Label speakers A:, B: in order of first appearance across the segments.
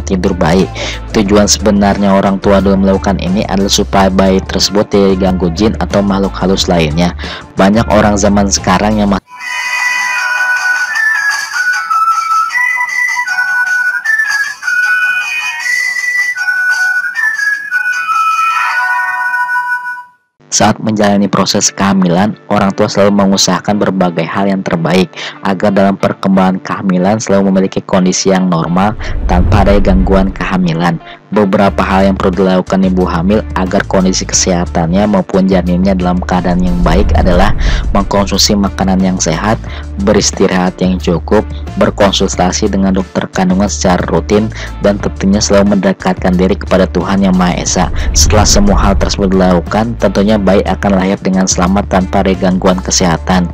A: tidur bayi. Tujuan sebenarnya orang tua dulu melakukan ini adalah supaya bayi tersebut tidak diganggu jin atau makhluk halus lainnya. Banyak orang zaman sekarang yang saat menjalani proses kehamilan, orang tua selalu mengusahakan berbagai hal yang terbaik agar dalam perkembangan kehamilan selalu memiliki kondisi yang normal tanpa ada gangguan kehamilan. Beberapa hal yang perlu dilakukan ibu hamil agar kondisi kesehatannya maupun janinnya dalam keadaan yang baik adalah mengkonsumsi makanan yang sehat, beristirahat yang cukup, berkonsultasi dengan dokter kandungan secara rutin, dan tentunya selalu mendekatkan diri kepada Tuhan Yang Maha Esa. Setelah semua hal tersebut dilakukan, tentunya bayi akan lahir dengan selamat tanpa ada gangguan kesehatan.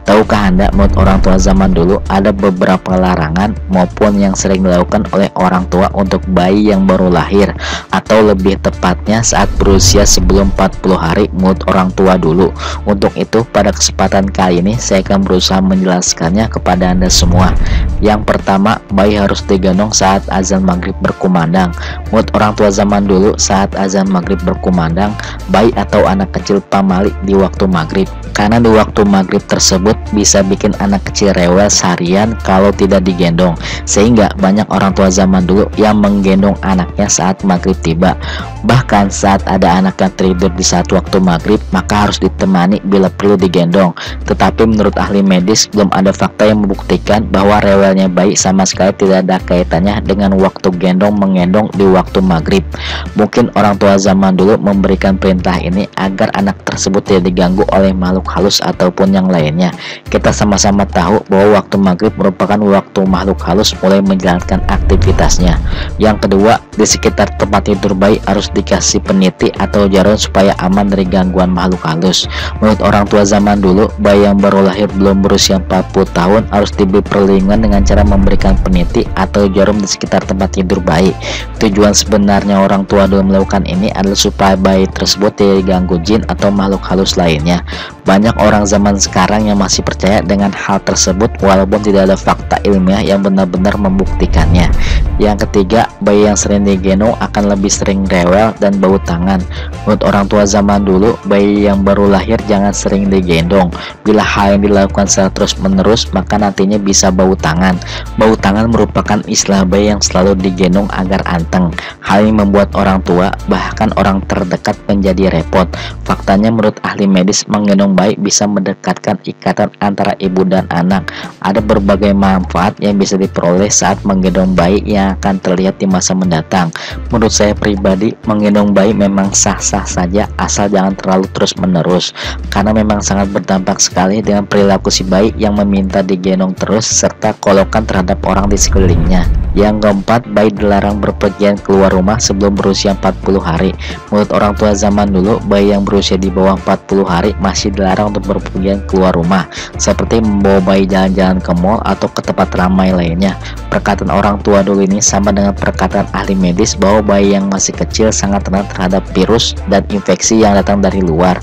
A: Tahukah Anda, menurut orang tua zaman dulu ada beberapa larangan maupun yang sering dilakukan oleh orang tua untuk bayi yang baru lahir, atau lebih tepatnya saat berusia sebelum 40 hari menurut orang tua dulu. Untuk itu, pada kesempatan kali ini saya akan berusaha menjelaskannya kepada Anda semua. Yang pertama, bayi harus digendong saat azan maghrib berkumandang. Menurut orang tua zaman dulu, saat azan maghrib berkumandang, bayi atau anak kecil pamali di waktu maghrib. Karena di waktu maghrib tersebut bisa bikin anak kecil rewel seharian kalau tidak digendong, sehingga banyak orang tua zaman dulu yang menggendong anaknya saat maghrib tiba. Bahkan saat ada anak yang tidur di saat waktu maghrib, maka harus ditemani bila perlu digendong. Tetapi menurut ahli medis, belum ada fakta yang membuktikan bahwa rewelnya bayi sama sekali tidak ada kaitannya dengan waktu mengendong di waktu maghrib. Mungkin orang tua zaman dulu memberikan perintah ini agar anak tersebut tidak diganggu oleh makhluk halus ataupun yang lainnya. Kita sama-sama tahu bahwa waktu maghrib merupakan waktu makhluk halus mulai menjalankan aktivitasnya. Yang kedua, di sekitar tempat tidur bayi harus dikasih peniti atau jarum supaya aman dari gangguan makhluk halus. Menurut orang tua zaman dulu, bayi yang baru lahir belum berusia 40 tahun harus diberi perlindungan dengan cara memberikan peniti atau jarum di sekitar tempat tidur bayi. Tujuan sebenarnya orang tua dulu melakukan ini adalah supaya bayi tersebut tidak diganggu jin atau makhluk halus lainnya. Banyak orang zaman sekarang yang masih percaya dengan hal tersebut walaupun tidak ada fakta ilmiah yang benar-benar membuktikannya. Yang ketiga, bayi yang sering digendong akan lebih sering rewel dan bau tangan. Menurut orang tua zaman dulu, bayi yang baru lahir jangan sering digendong. Bila hal yang dilakukan secara terus-menerus, maka nantinya bisa bau tangan. Bau tangan merupakan istilah bayi yang selalu digendong agar anteng. Hal ini membuat orang tua, bahkan orang terdekat menjadi repot. Faktanya menurut ahli medis, menggendong bayi bisa mendekatkan ikatan antara ibu dan anak. Ada berbagai manfaat yang bisa diperoleh saat menggendong bayi yang akan terlihat di masa mendatang. Menurut saya pribadi, menggendong bayi memang sah-sah saja asal jangan terlalu terus-menerus, karena memang sangat berdampak sekali dengan perilaku si bayi yang meminta digendong terus serta kolokan terhadap orang di sekelilingnya. Yang keempat, bayi dilarang berpergian keluar rumah sebelum berusia 40 hari. Menurut orang tua zaman dulu, bayi yang berusia di bawah 40 hari masih dilarang untuk berpergian keluar rumah, seperti membawa bayi jalan-jalan ke mal atau ke tempat ramai lainnya. Perkataan orang tua dulu ini sama dengan perkataan ahli medis bahwa bayi yang masih kecil sangat rentan terhadap virus dan infeksi yang datang dari luar.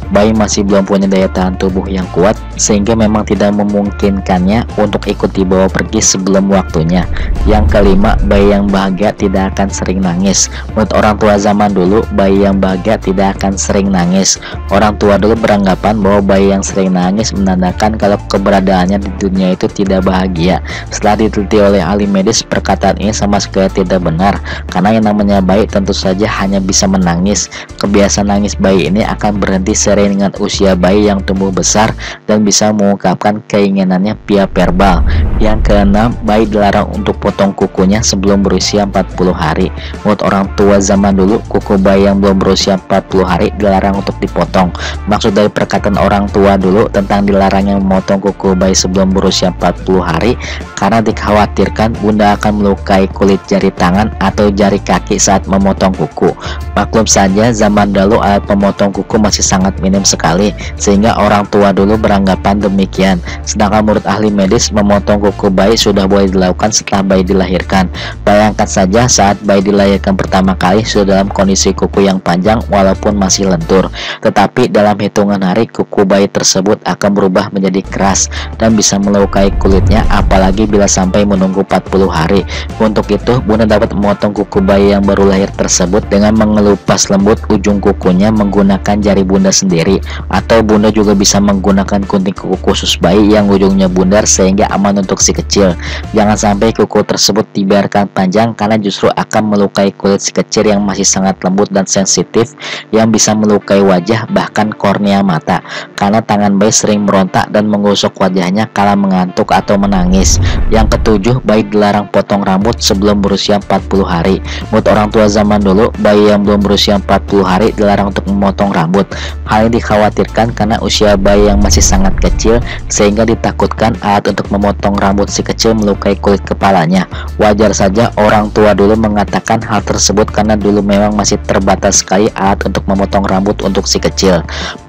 A: Bayi masih belum punya daya tahan tubuh yang kuat, sehingga memang tidak memungkinkannya untuk ikut dibawa pergi sebelum waktunya. Yang kelima, bayi yang bahagia tidak akan sering nangis. Menurut orang tua zaman dulu, bayi yang bahagia tidak akan sering nangis. Orang tua dulu beranggapan bahwa bayi yang sering nangis menandakan kalau keberadaannya di dunia itu tidak bahagia. Setelah diteliti oleh ahli medis, perkataan ini sama sekali tidak benar, karena yang namanya bayi tentu saja hanya bisa menangis. Kebiasaan nangis bayi ini akan berhenti sering dengan usia bayi yang tumbuh besar dan bisa mengungkapkan keinginannya via verbal. Yang keenam, bayi dilarang untuk potong kukunya sebelum berusia 40 hari. Menurut orang tua zaman dulu, kuku bayi yang belum berusia 40 hari dilarang untuk dipotong. Maksud dari perkataan orang tua dulu tentang dilarangnya memotong kuku bayi sebelum berusia 40 hari karena dikhawatirkan bunda akan melukai kulit jari tangan atau jari kaki saat memotong kuku. Maklum saja zaman dahulu alat pemotong kuku masih sangat minim sekali, sehingga orang tua dulu beranggapan demikian. Sedangkan menurut ahli medis, memotong kuku bayi sudah boleh dilakukan setelah bayi dilahirkan. Bayangkan saja saat bayi dilahirkan pertama kali sudah dalam kondisi kuku yang panjang walaupun masih lentur, tetapi dalam hitungan hari kuku bayi tersebut akan berubah menjadi keras dan bisa melukai kulitnya, apalagi bila sampai menunggu 40 hari. Untuk itu, Bunda dapat memotong kuku bayi yang baru lahir tersebut dengan mengelupas lembut ujung kukunya menggunakan jari Bunda sendiri, atau Bunda juga bisa menggunakan gunting kuku khusus bayi yang ujungnya bundar sehingga aman untuk si kecil. Jangan sampai kuku tersebut dibiarkan panjang, karena justru akan melukai kulit si kecil yang masih sangat lembut dan sensitif, yang bisa melukai wajah bahkan kornea mata, karena tangan bayi sering merontak dan menggosok wajahnya kala mengantuk atau menangis. Yang ketujuh, bayi dilarang potong rambut sebelum berusia 40 hari. Menurut orang tua zaman dulu, bayi yang belum berusia 40 hari dilarang untuk memotong rambut. Hal ini dikhawatirkan karena usia bayi yang masih sangat kecil, sehingga ditakutkan alat untuk memotong rambut si kecil melukai kulit kepalanya. Wajar saja orang tua dulu mengatakan hal tersebut karena dulu memang masih terbatas sekali alat untuk memotong rambut untuk si kecil.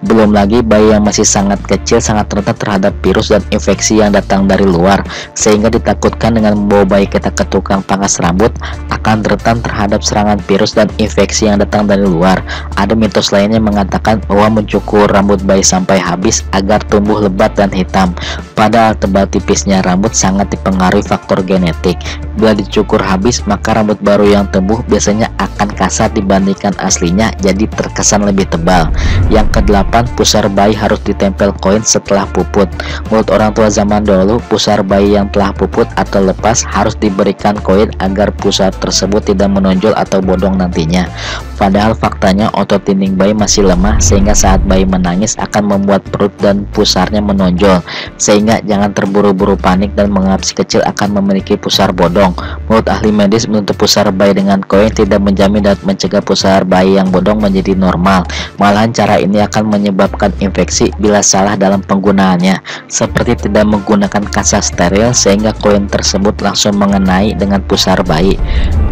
A: Belum lagi bayi yang masih sangat kecil sangat rentan terhadap virus dan infeksi yang datang dari luar, sehingga ditakutkan dengan membawa bayi kita ke tukang pangkas rambut akan rentan terhadap serangan virus dan infeksi yang datang dari luar. Ada mitos lainnya mengatakan bahwa mencukur rambut bayi sampai habis agar tumbuh lebat dan hitam, padahal tebal tipisnya rambut sangat dipengaruhi faktor genetik. Bila dicukur habis, maka rambut baru yang tumbuh biasanya akan kasar dibandingkan aslinya, jadi terkesan lebih tebal. Yang kedelapan, pusar bayi harus ditempel koin setelah puput. Menurut orang tua zaman dulu, pusar bayi yang telah puput atau lepas harus diberikan koin agar pusar tersebut tidak menonjol atau bodong nantinya. Padahal faktanya otot dinding bayi masih lemah, sehingga saat bayi menangis akan membuat perut dan pusarnya menonjol, sehingga jangan terburu-buru panik dan menganggap si kecil akan memiliki pusar bodong. Menurut ahli medis, menutup pusar bayi dengan koin tidak menjamin dapat mencegah pusar bayi yang bodong menjadi normal. Malahan cara ini akan menyebabkan infeksi bila salah dalam penggunaannya, seperti tidak menggunakan kaca steril sehingga koin tersebut langsung mengenai dengan pusar bayi.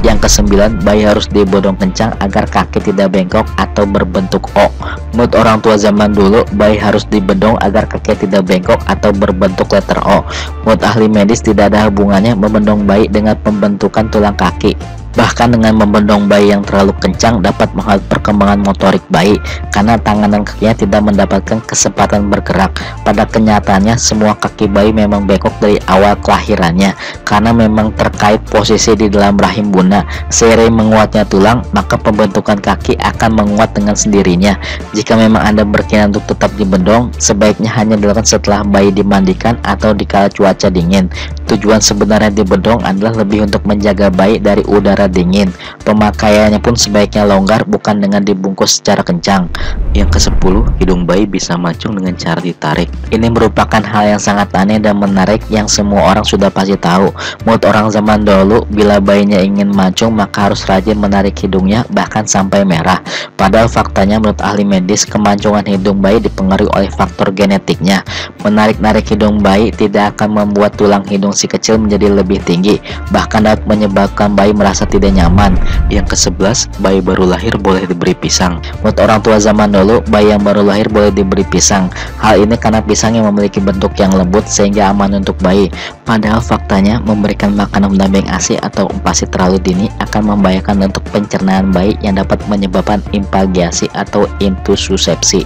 A: Yang kesembilan, bayi harus dibodong kencang agar kaki tidak bengkok atau berbentuk O. Menurut orang tua zaman dulu, bayi harus dibedong agar kaki tidak bengkok atau berbentuk letter O. Menurut ahli medis, tidak ada hubungannya membendong bayi dengan pembentukan tulang kaki. Bahkan dengan membendong bayi yang terlalu kencang dapat menghambat perkembangan motorik bayi, karena tangan dan kakinya tidak mendapatkan kesempatan bergerak. Pada kenyataannya, semua kaki bayi memang bengkok dari awal kelahirannya, karena memang terkait posisi di dalam rahim bunda. Seiring menguatnya tulang, maka pembentukan kaki akan menguat dengan sendirinya. Jika memang Anda berkenan untuk tetap dibendong, sebaiknya hanya dilakukan setelah bayi dimandikan atau dikala cuaca dingin. Tujuan sebenarnya dibendong adalah lebih untuk menjaga bayi dari udara dingin. Pemakaiannya pun sebaiknya longgar, bukan dengan dibungkus secara kencang. Yang ke-10, hidung bayi bisa mancung dengan cara ditarik. Ini merupakan hal yang sangat aneh dan menarik yang semua orang sudah pasti tahu. Menurut orang zaman dahulu, bila bayinya ingin mancung maka harus rajin menarik hidungnya, bahkan sampai merah. Padahal faktanya menurut ahli medis, kemancungan hidung bayi dipengaruhi oleh faktor genetiknya. Menarik-narik hidung bayi tidak akan membuat tulang hidung si kecil menjadi lebih tinggi, bahkan dapat menyebabkan bayi merasa tidak nyaman. Yang ke-11, bayi baru lahir boleh diberi pisang. Menurut orang tua zaman dulu, bayi yang baru lahir boleh diberi pisang. Hal ini karena pisang yang memiliki bentuk yang lembut sehingga aman untuk bayi. Padahal faktanya memberikan makanan pendamping ASI atau UMPASI terlalu dini akan membahayakan untuk pencernaan bayi yang dapat menyebabkan impagiasi atau intussusepsi.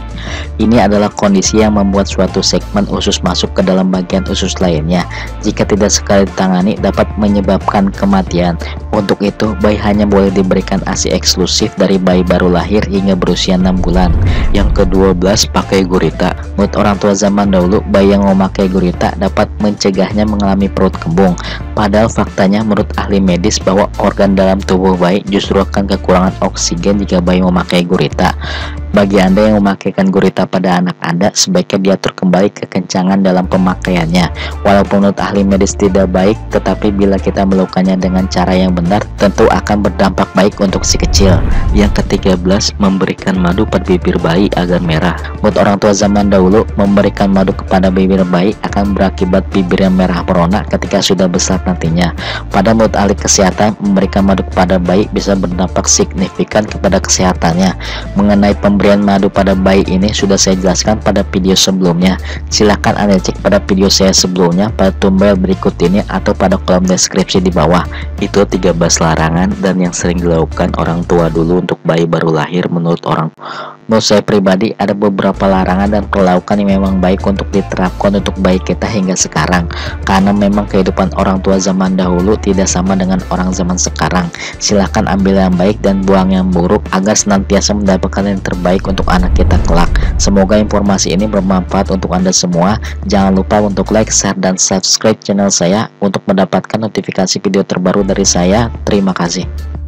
A: Ini adalah kondisi yang membuat suatu segmen usus masuk ke dalam bagian usus lainnya. Jika tidak sekali ditangani dapat menyebabkan kematian. Untuk itu, bayi hanya boleh diberikan ASI eksklusif dari bayi baru lahir hingga berusia 6 bulan. Yang ke-12, pakai gurita. Menurut orang tua zaman dahulu, bayi yang memakai gurita dapat mencegahnya mengalami perut kembung. Padahal faktanya menurut ahli medis bahwa organ dalam tubuh bayi justru akan kekurangan oksigen jika bayi memakai gurita. Bagi Anda yang memakaikan gurita pada anak Anda, sebaiknya diatur kembali kekencangan dalam pemakaiannya. Walaupun menurut ahli medis tidak baik, tetapi bila kita melakukannya dengan cara yang benar, tentu akan berdampak baik untuk si kecil. Yang ke-13, memberikan madu pada bibir bayi agar merah. Menurut orang tua zaman dahulu, memberikan madu kepada bibir bayi akan berakibat bibir yang merah merona ketika sudah besar nantinya. Pada menurut ahli kesehatan, memberikan madu kepada bayi bisa berdampak signifikan kepada kesehatannya. Mengenai pemberian pemberian madu pada bayi ini sudah saya jelaskan pada video sebelumnya. Silahkan Anda cek pada video saya sebelumnya pada thumbnail berikut ini atau pada kolom deskripsi di bawah. Itu 13 larangan dan yang sering dilakukan orang tua dulu untuk bayi baru lahir. Menurut saya pribadi ada beberapa larangan dan perlakuan yang memang baik untuk diterapkan untuk bayi kita hingga sekarang, karena memang kehidupan orang tua zaman dahulu tidak sama dengan orang zaman sekarang. Silahkan ambil yang baik dan buang yang buruk agar senantiasa mendapatkan yang terbaik untuk anak kita kelak. Semoga informasi ini bermanfaat untuk Anda semua. Jangan lupa untuk like, share, dan subscribe channel saya untuk mendapatkan notifikasi video terbaru dari saya. Terima kasih.